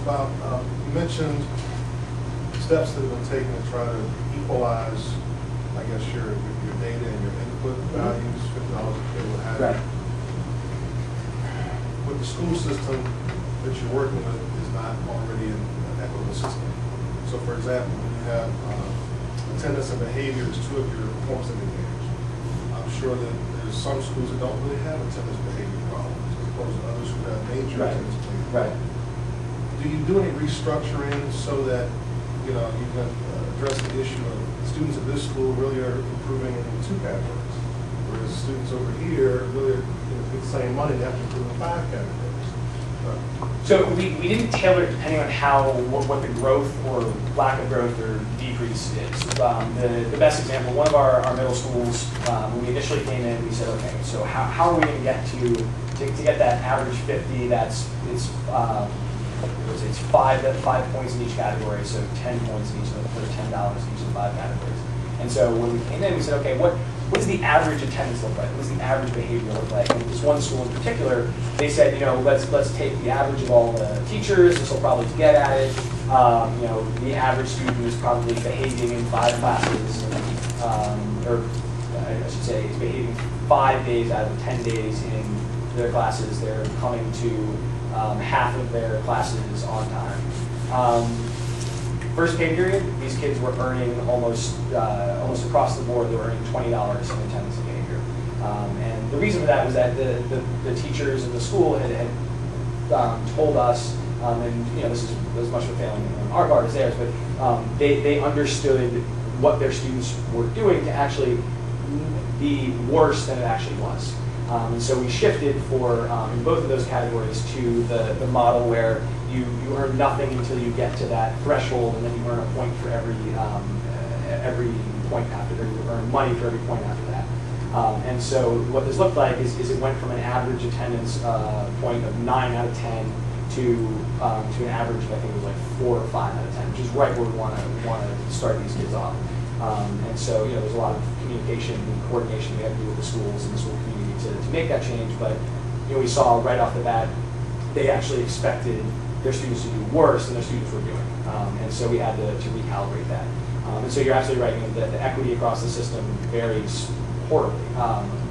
about, you mentioned steps that have been taken to try to equalize, I guess, your data and your input values, $50 a kid, what have you. Right. With the school system that you're working with is not already an equitable system. So, for example, when you have attendance and behavior as two of your performance indicators, I'm sure that there's some schools that don't really have attendance behavior problems, as opposed to others who have major attendance behavior problems. Do you do any restructuring so that you can address the issue of students at this school really are improving in 2 categories, whereas students over here really are get the same money, they have to improve in 5 categories? So we didn't tailor it depending on what the growth or lack of growth or decrease is. The best example, one of our middle schools, when we initially came in, we said, okay, so how are we going to get to get that average 50? It's 5 points in each category, so 10 points in each of the $10 in each of the 5 categories. And so when we came in, we said, okay, what does the average attendance look like? What does the average behavior look like? And this one school in particular, they said, let's take the average of all the teachers. This will probably get at it. The average student is probably behaving in 5 classes, or I should say, is behaving 5 days out of 10 days in their classes. They're coming to half of their classes on time. First pay period, these kids were earning almost across the board. They were earning $20 in attendance and behavior, and the reason for that was that the teachers in the school had told us, and this is as much of a failing on our part as theirs, but they understood what their students were doing to actually be worse than it actually was. And so we shifted in both of those categories to the model where you earn nothing until you get to that threshold, and then you earn a point for every point after that. You earn money for every point after that. And so what this looked like is it went from an average attendance point of 9 out of 10 to an average, I think it was like 4 or 5 out of 10, which is right where we want to start these kids off. And so there's a lot of communication and coordination we have to do with the schools and the school community to make that change. But we saw right off the bat they actually expected their students to do worse than their students were doing, and so we had to recalibrate that. And so you're absolutely right. The equity across the system varies horribly.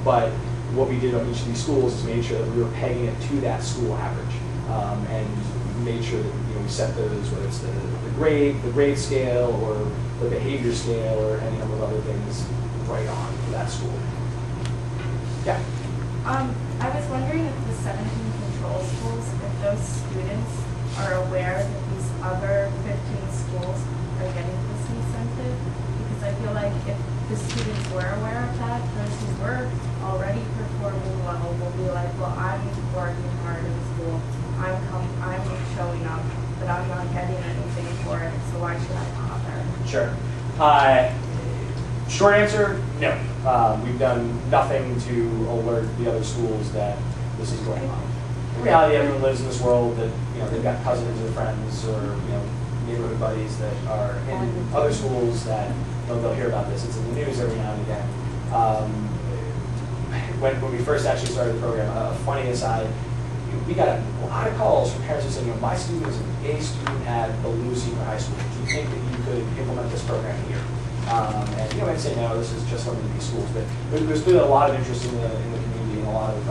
But what we did on each of these schools is made sure that we were pegging it to that school average, and made sure that we set those, whether it's the grade scale or the behavior scale or any number of other things, right on for that school. Yeah. I was wondering if the 17 control schools, if those students are aware that these other 15 schools are getting this incentive, because I feel like if the students were aware of that, those who were already performing well will be like, well, I'm working hard in school, I'm showing up, but I'm not getting anything for it, so why should I bother? Sure. Short answer, no. We've done nothing to alert the other schools that this is going on. In reality, everyone lives in this world that they've got cousins or friends or neighborhood buddies that are in other schools that they'll hear about this. It's in the news every now and again. When we first actually started the program, a funny aside, we got a lot of calls from parents who said, my student is an A student at Baloo Senior High School. Do you think that you could implement this program here? And I'd say no, this is just limited to these schools, but there's been a lot of interest in the community and a lot of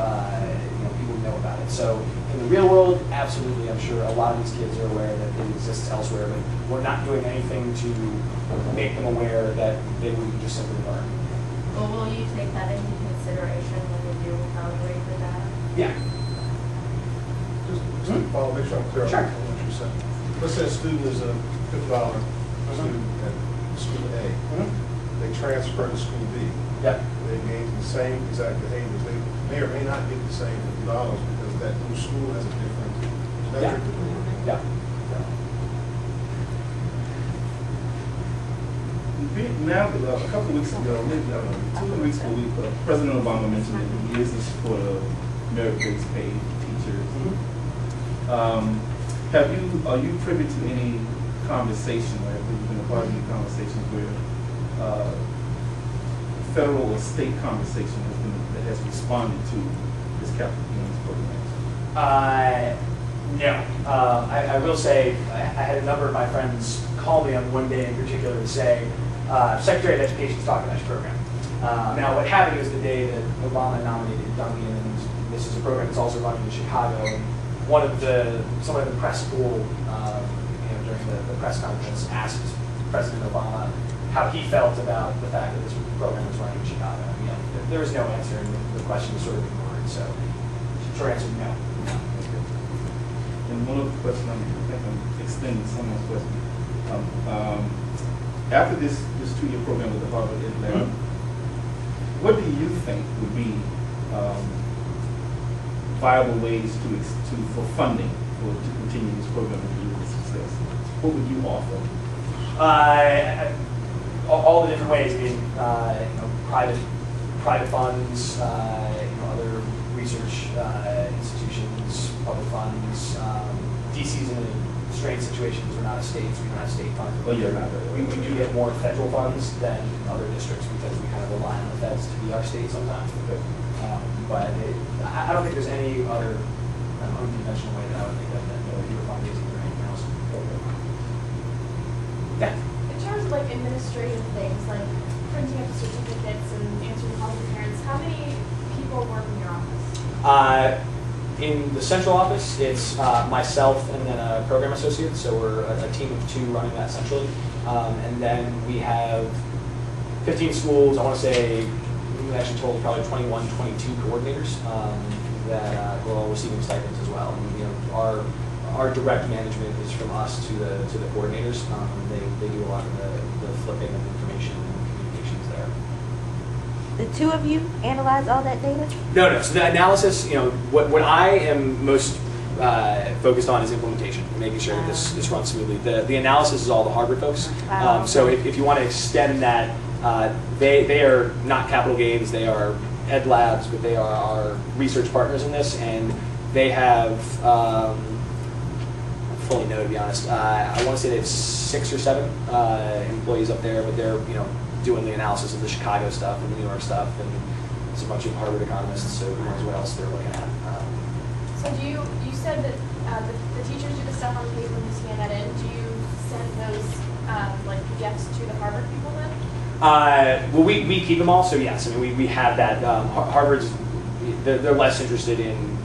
people who know about it. So in the real world, absolutely, I'm sure a lot of these kids are aware that it exists elsewhere, but we're not doing anything to make them aware that they would just simply learn. Well, will you take that into consideration when you do evaluate the data? Yeah. Just to follow, make sure I'm clear on what you said. Let's say a student is a $50 student at school A. They transfer to school B. Yep. They engage in the same exact behaviors. They may or may not get the same $50 because that new school has a different metric to do. Yeah. Now, a couple of weeks ago, maybe 2 weeks ago, President Obama mentioned that he is in support of merit-based pay teachers. Are you privy to any conversation, or have you been a part of any conversations where federal or state conversation has responded to this capital gains program? No. I will say I had a number of my friends call me on one day in particular to say, Secretary of Education is talking about your program. Now, what happened was the day that Obama nominated Duncan, and this is a program that's also running in Chicago. And someone at the press school, during the press conference, asked President Obama how he felt about the fact that this program was running in Chicago. There was no answer, and the question was sort of ignored. So, short answer, no. And one other question, I think I'm extending someone's question. After this 2-year program with the Harvard Ed Lab, what do you think would be viable ways for funding to continue this program and deliver success? What would you offer? All the different ways. I mean, private funds, other research institutions, public funds. DC's in a strange situation because we're not a state, so we don't have state funds. Oh, yeah. We do get more federal funds than other districts because we kind of rely on the feds to be our state sometimes. But I don't think there's any other unconventional way that I would think of that either fundraising or anything else. Yeah. In terms of like administrative things, like printing up certificates and answering calls from parents, how many people work in your office? In the central office, it's myself and then a program associate, so we're a team of 2 running that centrally. And then we have 15 schools, I want to say, we actually told probably 21, 22 coordinators that were all receiving stipends as well. And, our direct management is from us to the coordinators. They do a lot of the flipping of information and communications there. The 2 of you analyze all that data? No. So the analysis, what I am most focused on is implementation, making sure that this runs smoothly. The analysis is all the Harvard folks. So if you want to extend that, they are not capital gains. They are ed labs, but they are our research partners in this, and they have. Fully know, to be honest. I want to say they have 6 or 7 employees up there, but they're doing the analysis of the Chicago stuff and the New York stuff, and it's a bunch of Harvard economists, so who knows what else they're looking at. So you said that the teachers do the stuff on paper and you scan that in. Do you send those like PDFs to the Harvard people then? Well, we keep them all, so yes. I mean, we have that. Harvard's they're less interested in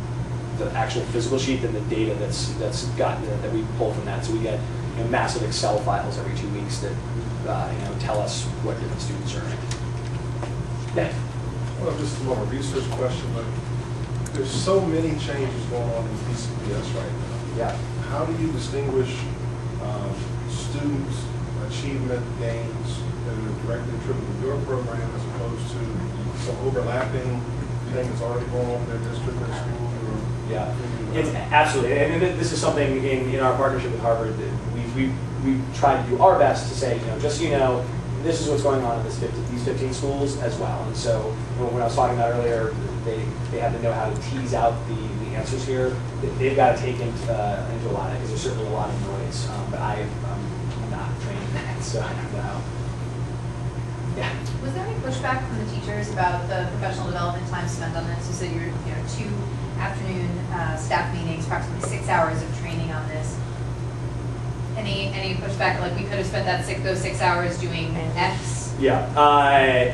the actual physical sheet than the data that we pull from that. So we get massive Excel files every 2 weeks that tell us what different students are earning. Yeah. Well, just more of a research question, but there's so many changes going on in DCPS right now. Yeah. How do you distinguish students' achievement gains that are directly attributed to your program as opposed to some overlapping thing that's already going on in their district or school? Yeah, it's absolutely, and this is something in our partnership with Harvard that we've tried to do our best to say, just so you know, this is what's going on in these 15 schools as well. And so when I was talking about earlier, they have to know how to tease out the answers here. They've got to take into a lot of it because there's certainly a lot of noise. But I'm not trained in that, so I don't know. Yeah. Was there any pushback from the teachers about the professional development time spent on this? You said you're 2 afternoon staff meetings, approximately 6 hours of training on this. Any pushback? Like we could have spent those 6 hours doing X? Yeah.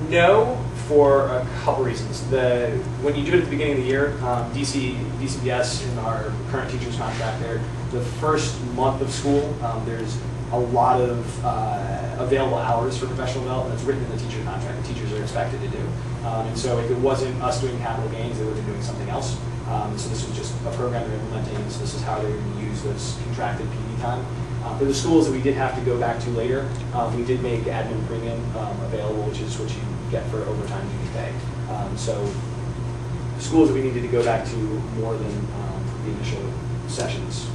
No, for a couple reasons. When you do it at the beginning of the year, DCPS in our current teacher's contract there, the first month of school, there's a lot of available hours for professional development that's written in the teacher contract that teachers are expected to do. And so if it wasn't us doing capital gains, they would have been doing something else. So this was just a program they're implementing, so this is how they're going to use this contracted PD time. For the schools that we did have to go back to later, we did make admin premium available, which is what you get for overtime duty pay. So schools that we needed to go back to more than the initial sessions